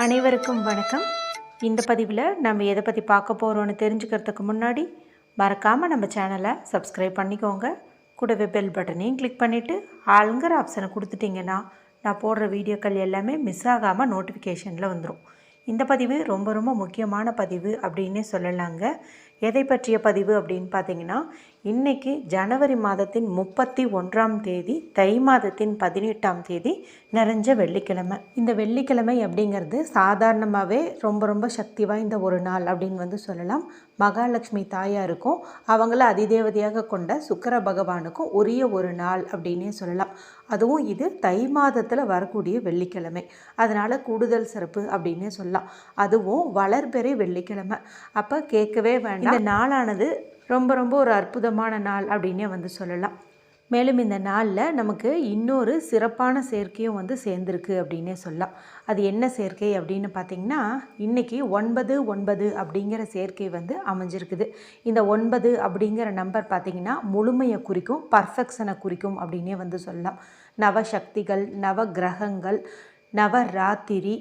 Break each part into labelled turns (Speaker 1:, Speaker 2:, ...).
Speaker 1: அனைவருக்கும் வணக்கம். இந்த பதிவில் நம்ம எதை பற்றி பார்க்க போகிறோன்னு தெரிஞ்சுக்கிறதுக்கு முன்னாடி மறக்காமல் நம்ம சேனலை சப்ஸ்கிரைப் பண்ணிக்கோங்க. கூடவே பெல் பட்டனையும் கிளிக் பண்ணிவிட்டு ஆளுங்கிற ஆப்ஷனை கொடுத்துட்டிங்கன்னா நான் போடுற வீடியோக்கள் எல்லாமே மிஸ் ஆகாமல் நோட்டிஃபிகேஷனில் வந்துடும். இந்த பதிவு ரொம்ப ரொம்ப முக்கியமான பதிவு அப்படின்னே சொல்லலாங்க. எதை பற்றிய பதிவு அப்படின்னு பார்த்தீங்கன்னா, இன்றைக்கி ஜனவரி மாதத்தின் 31ஆம் தேதி, தை மாதத்தின் 18ஆம் தேதி நிறைஞ்ச வெள்ளிக்கிழமை. இந்த வெள்ளிக்கிழமை அப்படிங்கிறது சாதாரணமாகவே ரொம்ப ரொம்ப சக்தி வாய்ந்த ஒரு நாள் அப்படின்னு சொல்லலாம். மகாலட்சுமி தாயாருக்கும் அவங்கள அதிதேவதையாக கொண்ட சுக்கிர பகவானுக்கும் உரிய ஒரு நாள் அப்படின்னே சொல்லலாம். அதுவும் இது தை மாதத்தில் வரக்கூடிய வெள்ளிக்கிழமை, அதனால் கூடுதல் சிறப்பு அப்படின்னே சொல்லலாம். அதுவும் வளர்பிறை வெள்ளிக்கிழமை. அப்போ கேட்கவே வேண்டாம், இந்த நாளானது ரொம்ப ரொம்ப ஒரு அற்புதமான நாள் அப்படின்னே சொல்லலாம். மேலும் இந்த நாளில் நமக்கு இன்னொரு சிறப்பான சேர்க்கையும் சேர்ந்துருக்கு அப்படின்னே சொல்லலாம். அது என்ன சேர்க்கை அப்படின்னு பார்த்திங்கன்னா, இன்றைக்கி 99 அப்படிங்கிற சேர்க்கை அமைஞ்சிருக்குது. இந்த 9 அப்படிங்கிற நம்பர் பார்த்திங்கன்னா முழுமையை குறிக்கும், பர்ஃபெக்ஷனை குறிக்கும் அப்படின்னே சொல்லலாம். நவசக்திகள், நவ கிரகங்கள், நவராத்திரி,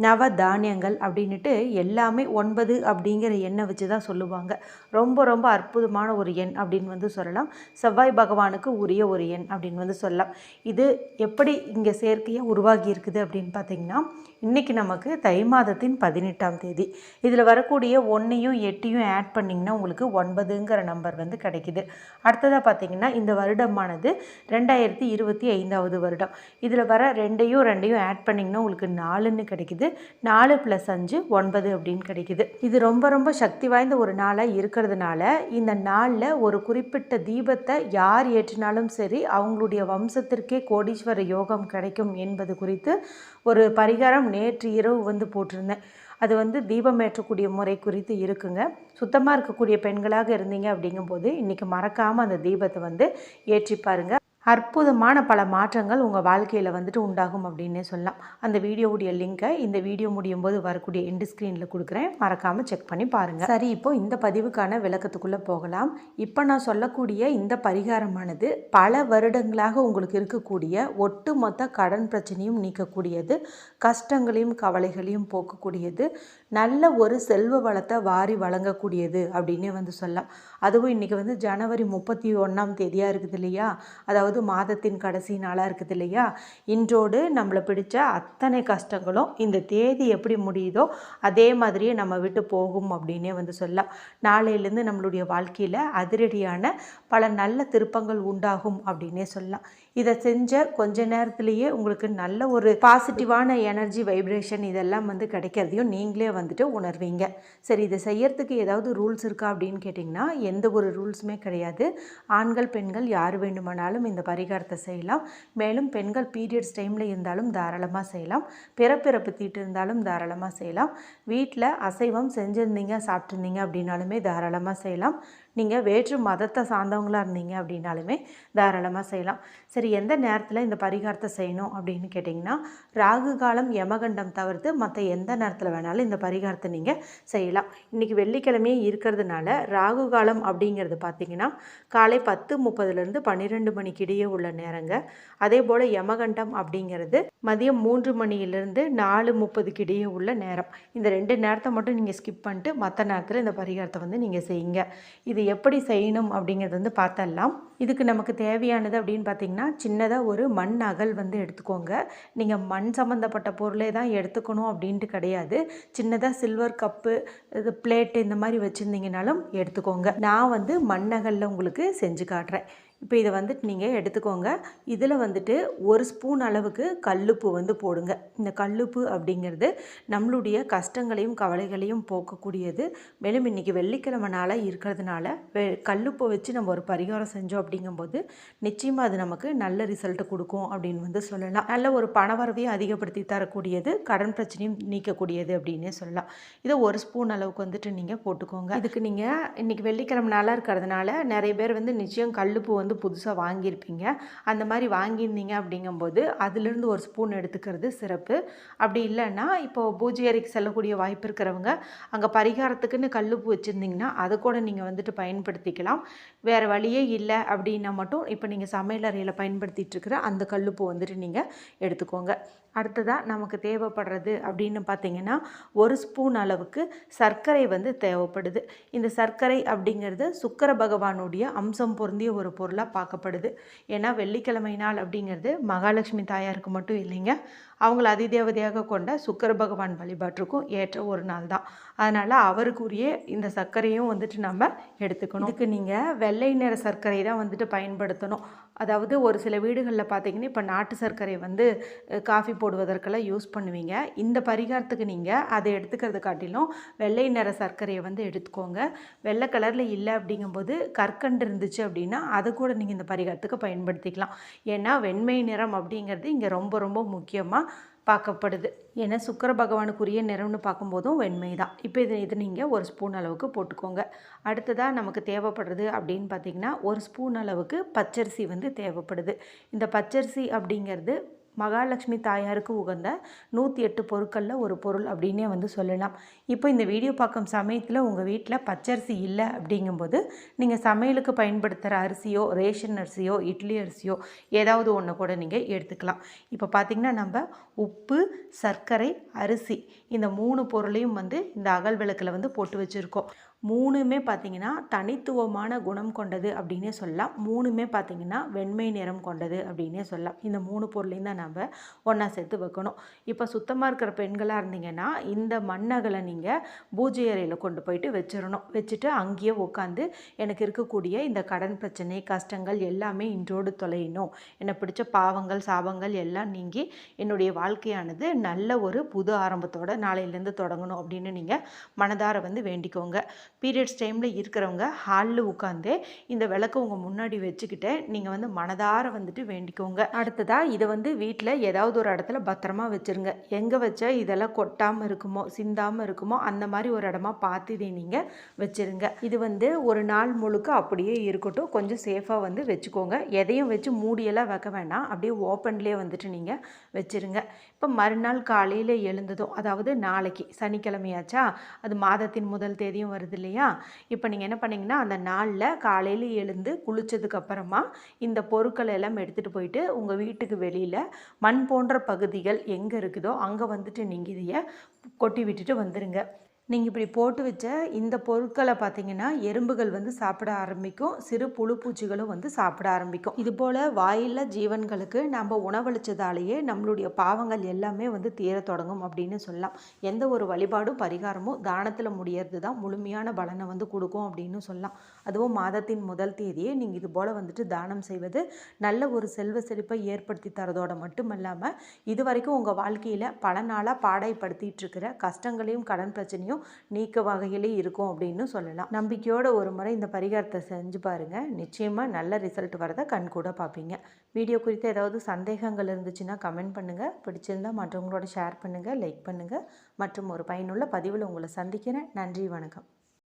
Speaker 1: நவ தானியங்கள் அப்படின்ட்டு எல்லாமே 9 அப்படிங்கிற எண்ணை வச்சு தான் சொல்லுவாங்க. ரொம்ப ரொம்ப அற்புதமான ஒரு எண் அப்படின்னு சொல்லலாம். செவ்வாய் பகவானுக்கு உரிய ஒரு எண் அப்படின்னு சொல்லலாம். இது எப்படி இங்கே சேர்க்கையாக உருவாகி இருக்குது அப்படின்னு பார்த்திங்கன்னா, இன்றைக்கி நமக்கு தை மாதத்தின் 18ஆம் தேதி. இதில் வரக்கூடிய 1ஐயும் 8ஐயும் ஆட் பண்ணிங்கன்னா உங்களுக்கு 9ங்கிற நம்பர் கிடைக்கிது. அடுத்ததாக பார்த்திங்கன்னா, இந்த வருடமானது 2025ஆவது வருடம். இதில் வர 2ஐயும் ஆட் பண்ணிங்கன்னா உங்களுக்கு 4ன்னு கிடைக்கிது. 4 + 5 9 அப்படின்னு கிடைக்குது. இது ரொம்ப ரொம்ப சக்தி வாய்ந்த ஒரு நாளாக இருக்கிறதுனால இந்த நாளில் ஒரு குறிப்பிட்ட தீபத்தை யார் ஏற்றினாலும் சரி அவங்களுடைய வம்சத்திற்கே கோடீஸ்வர யோகம் கிடைக்கும் என்பது குறித்து ஒரு பரிகாரம் நேற்று இரவு போட்டிருந்தேன். அது தீபம் ஏற்றக்கூடிய முறை குறித்து இருக்குங்க. சுத்தமாக இருக்கக்கூடிய பெண்களாக இருந்தீங்க அப்படிங்கும்போது இன்றைக்கி மறக்காமல் அந்த தீபத்தை ஏற்றி பாருங்கள். அற்புதமான பல மாற்றங்கள் உங்கள் வாழ்க்கையில் உண்டாகும் அப்படின்னே சொல்லலாம். அந்த வீடியோவுடைய லிங்கை இந்த வீடியோ முடியும் போது வரக்கூடிய எண்டு ஸ்க்ரீனில் கொடுக்குறேன், மறக்காமல் செக் பண்ணி பாருங்கள். சரி, இப்போது இந்த பதிவுக்கான விளக்கத்துக்குள்ளே போகலாம். இப்போ நான் சொல்லக்கூடிய இந்த பரிகாரமானது பல வருடங்களாக உங்களுக்கு இருக்கக்கூடிய ஒட்டுமொத்த கடன் பிரச்சனையும் நீக்கக்கூடியது, கஷ்டங்களையும் கவலைகளையும் போக்கக்கூடியது, நல்ல ஒரு செல்வ வளத்தை வாரி வழங்கக்கூடியது அப்படின்னே சொல்லலாம். அதுவும் இன்றைக்கி ஜனவரி 31ஆம் தேதியாக இருக்குது இல்லையா, அதாவது மாதத்தின் கடைசி நாளாக இருக்குது இல்லையா, இன்றோடு நம்மளை பிடிச்ச அத்தனை கஷ்டங்களும் இந்த தேதி எப்படி முடியுதோ அதே மாதிரியே நம்ம விட்டு போகும் அப்படின்னே சொல்லலாம். நாளையிலேருந்து நம்மளுடைய வாழ்க்கையில் அதிரடியான பல நல்ல திருப்பங்கள் உண்டாகும் அப்படின்னே சொல்லலாம். இதை செஞ்ச கொஞ்ச நேரத்திலேயே உங்களுக்கு நல்ல ஒரு பாசிட்டிவான எனர்ஜி, வைப்ரேஷன் இதெல்லாம் கிடைக்கிறதையும் நீங்களே உணர்வீங்க. சரி, இதை செய்யறதுக்கு ஏதாவது ரூல்ஸ் இருக்கா அப்படின்னு கேட்டிங்கன்னா எந்த ஒரு ரூல்ஸுமே கிடையாது. ஆண்கள் பெண்கள் யார் வேண்டுமானாலும் இந்த பரிகாரத்தை செய்யலாம். மேலும் பெண்கள் பீரியட்ஸ் டைமில் இருந்தாலும் தாராளமாக செய்யலாம். பிறப்பிறப்பு தீட்டு இருந்தாலும் தாராளமாக செய்யலாம். வீட்டில் அசைவம் செஞ்சுருந்தீங்க, சாப்பிட்ருந்தீங்க அப்படின்னாலுமே தாராளமாக செய்யலாம். நீங்கள் வேற்று மதத்தை சார்ந்தவங்களாக இருந்தீங்க அப்படின்னாலுமே தாராளமாக செய்யலாம். சரி, எந்த நேரத்தில் இந்த பரிகாரத்தை செய்யணும் அப்படின்னு கேட்டிங்கன்னா, ராகு காலம் யமகண்டம் தவிர்த்து மற்ற எந்த நேரத்தில் வேணாலும் இந்த பரிகாரத்தை நீங்கள் செய்யலாம். இன்றைக்கி வெள்ளிக்கிழமையே இருக்கிறதுனால ராகு காலம் அப்படிங்கிறது பார்த்திங்கன்னா காலை 10:30 12 மணிக்கு இடையே உள்ள நேரங்க. அதே போல் யமகண்டம் அப்படிங்கிறது மதியம் 3 மணியிலிருந்து 4:30 இடையே உள்ள நேரம். இந்த 2 நேரத்தை மட்டும் நீங்கள் ஸ்கிப் பண்ணிட்டு மற்ற நேரத்தில் இந்த பரிகாரத்தை நீங்கள் செய்யுங்க. இது எப்படி செய்யணும் அப்படிங்கிறது பார்த்தரலாம். இதுக்கு நமக்கு தேவையானது அப்படின்னு பார்த்திங்கன்னா, சின்னதாக ஒரு மண் அகல் எடுத்துக்கோங்க. நீங்கள் மண் சம்மந்தப்பட்ட பொருளே தான் எடுத்துக்கணும் அப்படின்ட்டு கிடையாது. சின்னதாக சில்வர் கப்பு, இது பிளேட்டு இந்த மாதிரி வச்சுருந்தீங்கனாலும் எடுத்துக்கோங்க. நான் மண் அகலில் உங்களுக்கு செஞ்சு காட்டுறேன். இப்போ இதை நீங்கள் எடுத்துக்கோங்க. இதில் 1 ஸ்பூன் அளவுக்கு கல்லுப்பு போடுங்க. இந்த கல்லுப்பு அப்படிங்கிறது நம்மளுடைய கஷ்டங்களையும் கவலைகளையும் போக்கக்கூடியது. மேலும் இன்றைக்கி வெள்ளிக்கிழமை நாளாக இருக்கிறதுனால கல்லுப்பை வச்சு நம்ம ஒரு பரிகாரம் செஞ்சோம் அப்படிங்கும்போது நிச்சயமாக அது நமக்கு நல்ல ரிசல்ட்டு கொடுக்கும் அப்படின்னு சொல்லலாம். நல்ல ஒரு பணவரவையும் அதிகப்படுத்தி தரக்கூடியது, கடன் பிரச்சனையும் நீக்கக்கூடியது அப்படின்னே சொல்லலாம். இதை 1 ஸ்பூன் அளவுக்கு நீங்கள் போட்டுக்கோங்க. இதுக்கு நீங்கள் இன்றைக்கி வெள்ளிக்கிழமை நாளாக இருக்கிறதுனால நிறைய பேர் நிச்சயம் கல்லுப்பு புதுசாக வாங்கியிருப்பீங்க. அந்த மாதிரி வாங்கியிருந்தீங்க அப்படிங்கும்போது அதிலிருந்து 1 ஸ்பூன் எடுத்துக்கிறது சிறப்பு. அப்படி இல்லைன்னா இப்போது பூஜை அறைக்கு செல்லக்கூடிய வாய்ப்பு இருக்கிறவங்க அங்கே பரிகாரத்துக்குன்னு கல்லுப்பு வச்சுருந்தீங்கன்னா அதை கூட நீங்கள் பயன்படுத்திக்கலாம். வேறு வழியே இல்லை அப்படின்னா மட்டும் இப்போ நீங்கள் சமையல் அறையில் பயன்படுத்திகிட்டு இருக்கிற அந்த கல்லுப்பு நீங்கள் எடுத்துக்கோங்க. அடுத்ததாக நமக்கு தேவைப்படுறது அப்படின்னு பார்த்திங்கன்னா 1 ஸ்பூன் அளவுக்கு சர்க்கரை வந்து தேவைப்படுது. இந்த சர்க்கரை அப்படிங்கிறது சுக்கிர பகவானுடைய அம்சம் பொருந்திய ஒரு பொருளாக பார்க்கப்படுது. ஏன்னா வெள்ளிக்கிழமை நாள் அப்படிங்கிறது மகாலட்சுமி தாயாருக்கு மட்டும் இல்லைங்க, அவங்கள அதிதேவதையாக கொண்ட சுக்கிர பகவான் வழிபாட்டிற்கும் ஏற்ற ஒரு நாள் தான். அதனால் அவருக்குரிய இந்த சர்க்கரையும் வந்துட்டு நம்ம எடுத்துக்கணும். இதுக்கு நீங்கள் வெள்ளை நிற சர்க்கரை தான் வந்துட்டு பயன்படுத்தணும். அதாவது ஒரு சில வீடுகளில் பார்த்திங்கன்னா இப்போ நாட்டு சர்க்கரை வந்து காஃபி போடுவதற்கெல்லாம் யூஸ் பண்ணுவீங்க. இந்த பரிகாரத்துக்கு நீங்கள் அதை எடுத்துக்கிறத காட்டிலும் வெள்ளை நிற சர்க்கரையை வந்து எடுத்துக்கோங்க. வெள்ளை கலரில் இல்லை அப்படிங்கும்போது கற்கண்டு இருந்துச்சு அப்படின்னா அதை கூட நீங்கள் இந்த பரிகாரத்துக்கு பயன்படுத்திக்கலாம். ஏன்னா வெண்மை நிறம் அப்படிங்கிறது இங்கே ரொம்ப ரொம்ப முக்கியமாக பார்க்கப்படுது. ஏன்னா சுக்கிர பகவானுக்குரிய நிறம்னு பார்க்கும்போதும் வெண்மை தான். இப்போ இது நீங்கள் 1 ஸ்பூன் அளவுக்கு போட்டுக்கோங்க. அடுத்ததாக நமக்கு தேவைப்படுறது அப்படின்னு பார்த்திங்கன்னா 1 ஸ்பூன் அளவுக்கு பச்சரிசி வந்து தேவைப்படுது. இந்த பச்சரிசி அப்படிங்கிறது மகாலட்சுமி தாயாருக்கு உகந்த 108 பொருட்களில் ஒரு பொருள் அப்படின்னே வந்து சொல்லலாம். இப்போ இந்த வீடியோ பார்க்கும் சமயத்தில் உங்கள் வீட்டில் பச்சரிசி இல்லை அப்படிங்கும்போது நீங்கள் சமையலுக்கு பயன்படுத்துகிற அரிசியோ, ரேஷன் அரிசியோ, இட்லி அரிசியோ ஏதாவது ஒன்று கூட நீங்கள் எடுத்துக்கலாம். இப்போ பார்த்திங்கன்னா நம்ம உப்பு, சர்க்கரை, அரிசி இந்த 3 பொருளையும் வந்து இந்த அகல் விளக்கில் வந்து போட்டு வச்சுருக்கோம். 3மே பார்த்திங்கன்னா தனித்துவமான குணம் கொண்டது அப்படின்னே சொல்லலாம். 3மே பார்த்திங்கன்னா வெண்மை நிறம் கொண்டது அப்படின்னே சொல்லலாம். இந்த 3 பொருளையும் தான் நம்ம ஒன்றா சேர்த்து வைக்கணும். இப்போ சுத்தமாக இருக்கிற பெண்களாக இருந்தீங்கன்னா இந்த மண்ணகலை நீங்கள் பூஜை அறையில் கொண்டு போயிட்டு வச்சிடணும். வச்சுட்டு அங்கேயே உட்காந்து எனக்கு இருக்கக்கூடிய இந்த கடன் பிரச்சனை, கஷ்டங்கள் எல்லாமே இன்றோடு தொலையணும், என்னை பிடிச்ச பாவங்கள், சாபங்கள் எல்லாம் நீங்கி என்னுடைய வாழ்க்கையானது நல்ல ஒரு புது ஆரம்பத்தோடு நாளையிலேருந்து தொடங்கணும் அப்படின்னு நீங்கள் மனதார வந்து வேண்டிக்கோங்க. பீரியட்ஸ் டைமில் இருக்கிறவங்க ஹாலில் உட்காந்து இந்த விளக்கு உங்கள் முன்னாடி வச்சுக்கிட்டு நீங்கள் வந்து மனதார வந்துட்டு வேண்டிக்கோங்க. அடுத்ததாக இதை வந்து வீட்டில் ஏதாவது ஒரு இடத்துல பத்திரமா வச்சுருங்க. எங்கே வச்சா இதெல்லாம் கொட்டாமல் இருக்குமோ, சிந்தாமல் இருக்குமோ அந்த மாதிரி ஒரு இடமா பார்த்து இதை நீங்கள் வச்சுருங்க. இது வந்து ஒரு நாள் முழுக்க அப்படியே இருக்கட்டும், கொஞ்சம் சேஃபாக வந்து வச்சுக்கோங்க. எதையும் வச்சு மூடியெல்லாம் வைக்க வேண்டாம், அப்படியே ஓப்பன்லேயே வந்துட்டு நீங்கள் வச்சுருங்க. இப்போ மறுநாள் காலையில் எழுந்ததும், அதாவது நாளைக்கு சனிக்கிழமையாச்சா, அது மாதத்தின் முதல் தேதியும் வருது இல்லையா, இப்போ நீங்கள் என்ன பண்ணிங்கன்னா அந்த நாளில் காலையில் எழுந்து குளித்ததுக்கப்புறமா இந்த பொருட்களை எல்லாம் எடுத்துகிட்டு போயிட்டு உங்கள் வீட்டுக்கு வெளியில் மண் போன்ற பகுதிகள் எங்கே இருக்குதோ அங்கே வந்துட்டு நீங்கள் இதையை கொட்டி விட்டுட்டு வந்துடுங்க. நீங்கள் இப்படி போட்டு வச்ச இந்த பொருட்களை பார்த்தீங்கன்னா எறும்புகள் வந்து சாப்பிட ஆரம்பிக்கும், சிறு புழு பூச்சிகளும் வந்து சாப்பிட ஆரம்பிக்கும். இது போல் வாயில்லா ஜீவன்களுக்கு நம்ம உணவளித்ததாலேயே நம்மளுடைய பாவங்கள் எல்லாமே வந்து தீர தொடங்கும் அப்படின்னு சொல்லலாம். எந்த ஒரு வழிபாடும் பரிகாரமும் தானத்தில் முடியறது தான் முழுமையான பலனை வந்து கொடுக்கும் அப்படின்னு சொல்லலாம். அதுவும் மாதத்தின் முதல் தேதியே நீங்கள் இது போல் வந்துட்டு தானம் செய்வது நல்ல ஒரு செல்வ செழிப்பை ஏற்படுத்தி தரதோடு மட்டுமல்லாமல் இது வரைக்கும் உங்கள் வாழ்க்கையில் பல நாளாக பாடாய்படுத்திட்டு இருக்கிற கஷ்டங்களையும் கடன் பிரச்சனையும் நீக்க வகையிலே இருக்கும் அப்படின்னு சொல்லலாம். நம்பிக்கையோட ஒரு முறை இந்த பரிகாரத்தை செஞ்சு பாருங்கள், நிச்சயமாக நல்ல ரிசல்ட் வரதை கண் கூட பார்ப்பீங்க. வீடியோ குறித்து ஏதாவது சந்தேகங்கள் இருந்துச்சுன்னா கமெண்ட் பண்ணுங்கள். பிடிச்சிருந்தால் மற்றவங்களோட ஷேர் பண்ணுங்கள், லைக் பண்ணுங்கள். மற்றும் ஒரு பயனுள்ள பதிவில் உங்களை சந்திக்கிறேன். நன்றி, வணக்கம்.